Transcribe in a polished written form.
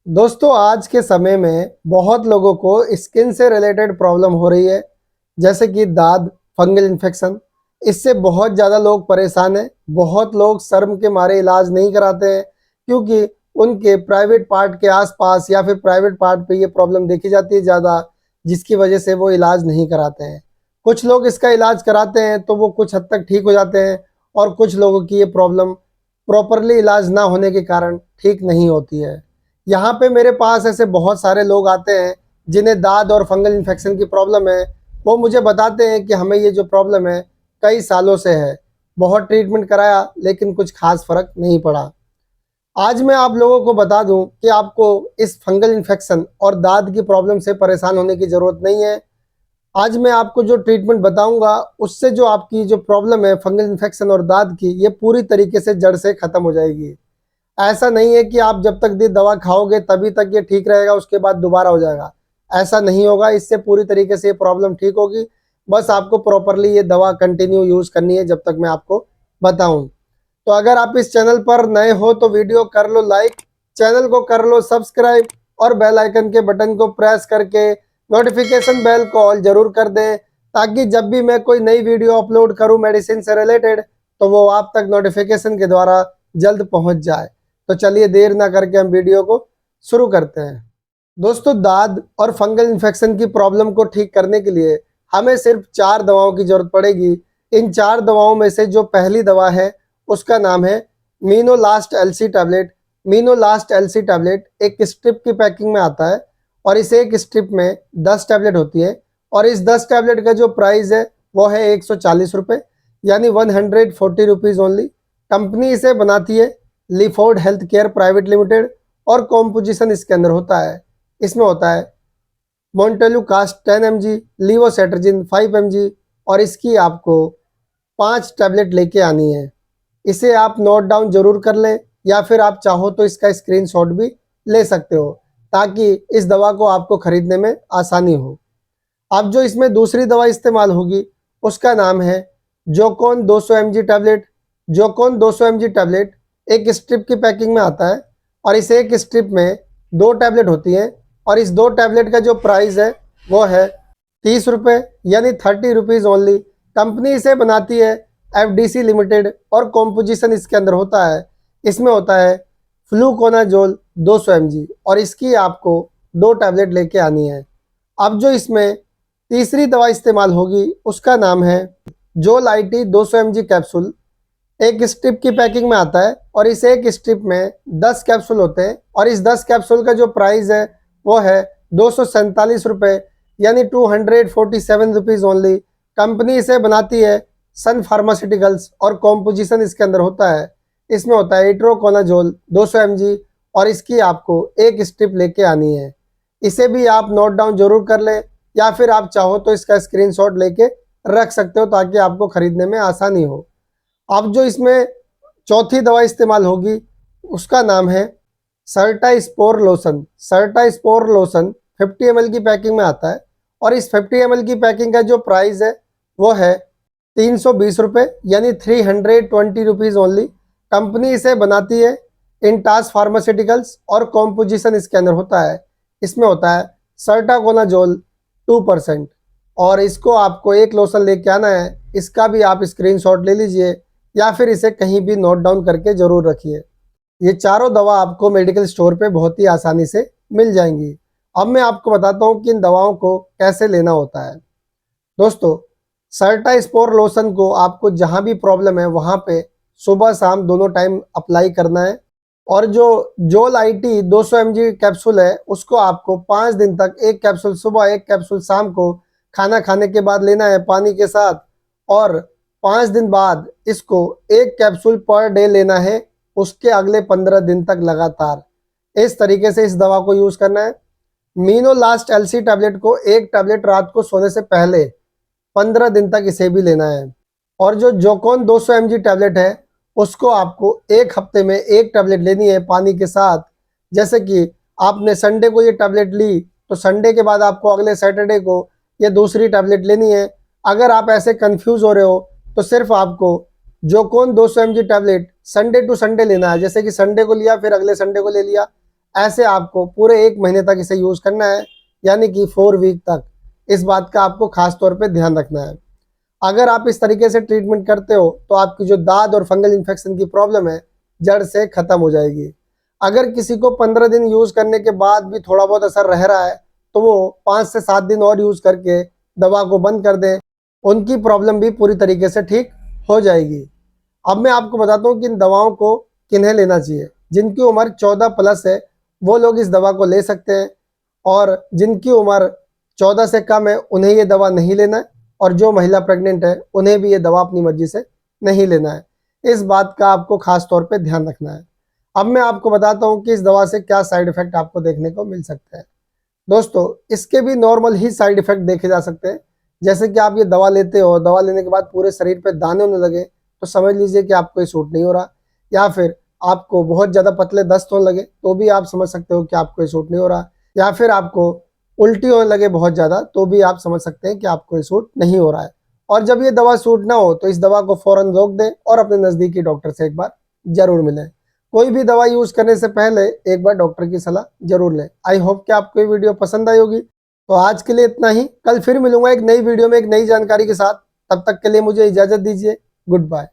दोस्तों, आज के समय में बहुत लोगों को स्किन से रिलेटेड प्रॉब्लम हो रही है, जैसे कि दाद, फंगल इन्फेक्शन। इससे बहुत ज़्यादा लोग परेशान हैं। बहुत लोग शर्म के मारे इलाज नहीं कराते हैं, क्योंकि उनके प्राइवेट पार्ट के आसपास या फिर प्राइवेट पार्ट पे ये प्रॉब्लम देखी जाती है ज़्यादा, जिसकी वजह से वो इलाज नहीं कराते हैं। कुछ लोग इसका इलाज कराते हैं तो वो कुछ हद तक ठीक हो जाते हैं, और कुछ लोगों की ये प्रॉब्लम प्रॉपरली इलाज ना होने के कारण ठीक नहीं होती है। यहाँ पे मेरे पास ऐसे बहुत सारे लोग आते हैं जिन्हें दाद और फंगल इन्फेक्शन की प्रॉब्लम है। वो मुझे बताते हैं कि हमें ये जो प्रॉब्लम है कई सालों से है, बहुत ट्रीटमेंट कराया लेकिन कुछ खास फर्क नहीं पड़ा। आज मैं आप लोगों को बता दूं कि आपको इस फंगल इन्फेक्शन और दाद की प्रॉब्लम से परेशान होने की ज़रूरत नहीं है। आज मैं आपको जो ट्रीटमेंट बताऊंगा उससे जो आपकी जो प्रॉब्लम है फंगल इन्फेक्शन और दाद की, ये पूरी तरीके से जड़ से ख़त्म हो जाएगी। ऐसा नहीं है कि आप जब तक ये दवा खाओगे तभी तक ये ठीक रहेगा, उसके बाद दोबारा हो जाएगा। ऐसा नहीं होगा। इससे पूरी तरीके से ये प्रॉब्लम ठीक होगी। बस आपको प्रॉपरली ये दवा कंटिन्यू यूज़ करनी है जब तक मैं आपको बताऊं। तो अगर आप इस चैनल पर नए हो तो वीडियो कर लो लाइक, चैनल को कर लो सब्सक्राइब, और बेल आइकन के बटन को प्रेस करके नोटिफिकेशन बेल को ऑल जरूर कर दें, ताकि जब भी मैं कोई नई वीडियो अपलोड करूं मेडिसिन से रिलेटेड तो वो आप तक नोटिफिकेशन के द्वारा जल्द पहुंच जाए। तो चलिए देर ना करके हम वीडियो को शुरू करते हैं। दोस्तों, दाद और फंगल इन्फेक्शन की प्रॉब्लम को ठीक करने के लिए हमें सिर्फ 4 दवाओं की जरूरत पड़ेगी। इन 4 दवाओं में से जो पहली दवा है उसका नाम है मीनोलास्ट एलसी टैबलेट। मीनोलास्ट एलसी टैबलेट एक स्ट्रिप की पैकिंग में आता है, और इस एक स्ट्रिप में 10 टैबलेट होती है। और इस 10 टैबलेट का जो प्राइस है वो है 140 रुपये, यानी 140 रुपीज़ ओनली। कंपनी इसे बनाती है Lifford health care private limited, और कॉम्पोजिशन इसके अंदर होता है। इसमें होता है मोन्टेलुकास्ट 10 mg, लीवोसेट्रिजिन 5 mg, और इसकी आपको 5 टैबलेट लेके आनी है। इसे आप नोट डाउन जरूर कर लें, या फिर आप चाहो तो इसका स्क्रीनशॉट भी ले सकते हो, ताकि इस दवा को आपको खरीदने में आसानी हो। अब जो इसमें दूसरी दवा इस्तेमाल होगी उसका नाम है जोकॉन 200 mg टैबलेट। जोकॉन 200 mg टैबलेट एक स्ट्रिप की पैकिंग में आता है, और इस एक स्ट्रिप में 2 टैबलेट होती हैं। और इस 2 टैबलेट का जो प्राइस है वो है 30 रुपये, यानी 30 रुपीज़ ओनली। कंपनी इसे बनाती है एफडीसी लिमिटेड, और कॉम्पोजिशन इसके अंदर होता है, इसमें होता है फ्लूकोनाजोल 200 mg, और इसकी आपको 2 टैबलेट लेके आनी है। अब जो इसमें तीसरी दवा इस्तेमाल होगी उसका नाम है जोल आईटी 200 mg कैप्सूल। एक स्ट्रिप की पैकिंग में आता है, और इस एक स्ट्रिप में 10 कैप्सूल होते हैं। और इस 10 कैप्सूल का जो प्राइस है वो है 247 रुपये, यानी 247 रुपीज़ ओनली। कंपनी इसे बनाती है सन फार्मास्यूटिकल्स, और कॉम्पोजिशन इसके अंदर होता है, इसमें होता है इट्रोकोनाजोल 200 mg, और इसकी आपको एक स्ट्रिप लेके आनी है। इसे भी आप नोट डाउन जरूर कर लें, या फिर आप चाहो तो इसका स्क्रीनशॉट लेके रख सकते हो, ताकि आपको खरीदने में आसानी हो। अब जो इसमें चौथी दवा इस्तेमाल होगी उसका नाम है सर्टा स्पोर लोशन। सर्टा स्पोर लोशन 50 ml की पैकिंग में आता है, और इस 50 ml की पैकिंग का जो प्राइस है वो है 320 रुपये, यानी 320 रुपीज़ ओनली। कंपनी इसे बनाती है इंटास फार्मास्यूटिकल्स, और कॉम्पोजिशन इसके अंदर होता है, इसमें होता है सर्टाकोनाजोल 2%। और इसको आपको एक लोशन लेके आना है। इसका भी आप स्क्रीनशॉट ले लीजिए, या फिर इसे कहीं भी नोट डाउन करके ज़रूर रखिए। ये चारों दवा आपको मेडिकल स्टोर पे बहुत ही आसानी से मिल जाएंगी। अब मैं आपको बताता हूँ कि इन दवाओं को कैसे लेना होता है। दोस्तों, सर्टा स्पोर लोशन को आपको जहाँ भी प्रॉब्लम है वहाँ पे सुबह शाम दोनों टाइम अप्लाई करना है। और जो जोल आईटी 200 mg कैप्सूल है उसको आपको 5 दिन तक, एक कैप्सूल सुबह एक कैप्सूल शाम को खाना खाने के बाद लेना है पानी के साथ। और 5 दिन बाद इसको एक कैप्सूल पर डे लेना है, उसके अगले 15 दिन तक लगातार। इस तरीके से इस दवा को यूज़ करना है। मीनोलास्ट एलसी टैबलेट को एक टैबलेट रात को सोने से पहले 15 दिन तक इसे भी लेना है। और जो जोकॉन 200 mg टैबलेट है उसको आपको एक हफ्ते में एक टैबलेट लेनी है पानी के साथ। जैसे कि आपने संडे को ये टैबलेट ली तो संडे के बाद आपको अगले सैटरडे को ये दूसरी टैबलेट लेनी है। अगर आप ऐसे कंफ्यूज हो रहे हो तो सिर्फ आपको जोकॉन 200 mg tablet Sunday to Sunday लेना है। जैसे कि संडे को लिया फिर अगले संडे को ले लिया, ऐसे आपको पूरे 1 महीने तक इसे यूज़ करना है, यानी कि 4 वीक तक। इस बात का आपको खास तौर पे ध्यान रखना है। अगर आप इस तरीके से ट्रीटमेंट करते हो तो आपकी जो दाद और फंगल इन्फेक्शन की प्रॉब्लम है जड़ से खत्म हो जाएगी। अगर किसी को 15 दिन यूज़ करने के बाद भी थोड़ा बहुत असर रह रहा है तो वो 5 से 7 दिन और यूज़ करके दवा को बंद कर दें, उनकी प्रॉब्लम भी पूरी तरीके से ठीक हो जाएगी। अब मैं आपको बताता हूँ कि इन दवाओं को किन्हें लेना चाहिए। जिनकी उम्र 14 प्लस है वो लोग इस दवा को ले सकते हैं, और जिनकी उम्र 14 से कम है उन्हें ये दवा नहीं लेना है, और जो महिला प्रेग्नेंट है उन्हें भी ये दवा अपनी मर्जी से नहीं लेना है। इस बात का आपको खास तौर पे ध्यान रखना है। अब मैं आपको बताता हूँ कि इस दवा से क्या साइड इफेक्ट आपको देखने को मिल सकते हैं। दोस्तों, इसके भी नॉर्मल ही साइड इफेक्ट देखे जा सकते हैं। जैसे कि आप ये दवा लेते हो, दवा लेने के बाद पूरे शरीर पे दाने होने लगे तो समझ लीजिए कि आपको ये सूट नहीं हो रहा, या फिर आपको बहुत ज़्यादा पतले दस्त होने लगे तो भी आप समझ सकते हो कि आपको ये सूट नहीं हो रहा, या फिर आपको उल्टी होने लगे बहुत ज़्यादा तो भी आप समझ सकते हैं कि आपको ये सूट नहीं हो रहा है। और जब ये दवा सूट ना हो तो इस दवा को फ़ौरन रोक दें और अपने नज़दीकी डॉक्टर से एक बार ज़रूर मिलें। कोई भी दवा यूज़ करने से पहले एक बार डॉक्टर की सलाह ज़रूर लें। आई होप कि आपको ये वीडियो पसंद आई होगी। तो आज के लिए इतना ही। कल फिर मिलूंगा एक नई वीडियो में एक नई जानकारी के साथ। तब तक के लिए मुझे इजाज़त दीजिए। Good bye.